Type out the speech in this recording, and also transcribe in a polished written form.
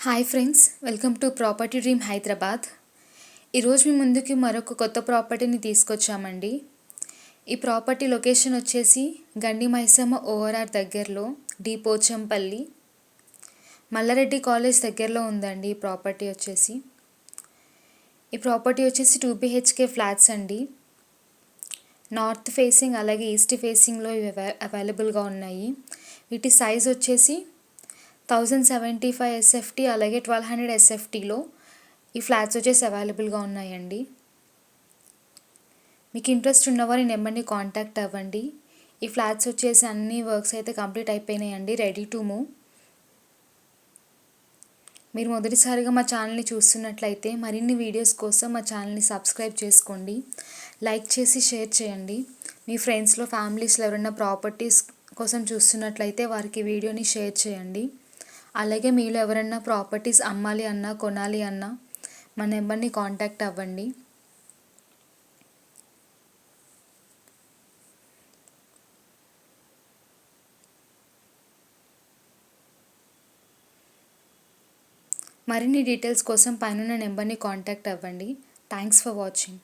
Hi friends, welcome to property dream Hyderabad. ఈరోజు మీ ముందుకి మరొక కొత్త ప్రాపర్టీని తీసుకొచ్చామండి. ఈ ప్రాపర్టీ లొకేషన్ వచ్చేసి గండి మైసమ్మ ఓఆర్ఆర్ దగ్గరలో డి పోచంపల్లి మల్లారెడ్డి కాలేజ్ దగ్గరలో ఉందండి. ఈ ప్రాపర్టీ వచ్చేసి 2 BHK ఫ్లాట్స్ అండి. నార్త్ ఫేసింగ్ అలాగే ఈస్ట్ ఫేసింగ్లో ఇవి అవైలబుల్గా ఉన్నాయి. వీటి సైజ్ వచ్చేసి 1075 SFT అలాగే 1200 SFTలో ఈ ఫ్లాట్స్ వచ్చేసి అవైలబుల్గా ఉన్నాయండి. మీకు ఇంట్రెస్ట్ ఉన్నవారు ఈ నెంబర్ని కాంటాక్ట్ అవ్వండి. ఈ ఫ్లాట్స్ వచ్చేసి అన్ని వర్క్స్ అయితే కంప్లీట్ అయిపోయినాయండి, రెడీ టు మూవ్. మీరు మొదటిసారిగా మా ఛానల్ని చూస్తున్నట్లయితే మరిన్ని వీడియోస్ కోసం మా ఛానల్ని సబ్స్క్రైబ్ చేసుకోండి, లైక్ చేసి షేర్ చేయండి. మీ ఫ్రెండ్స్లో ఫ్యామిలీస్లో ఎవరైనా ప్రాపర్టీస్ కోసం చూస్తున్నట్లయితే వారికి వీడియోని షేర్ చేయండి. అలాగే మీలో ఎవరైనా ప్రాపర్టీస్ అమ్మాలి అన్నా కొనాలి అన్నా మా నెంబర్ని కాంటాక్ట్ అవ్వండి. మరిన్ని డీటెయిల్స్ కోసం పైన నెంబర్ని కాంటాక్ట్ అవ్వండి. Thanks for watching.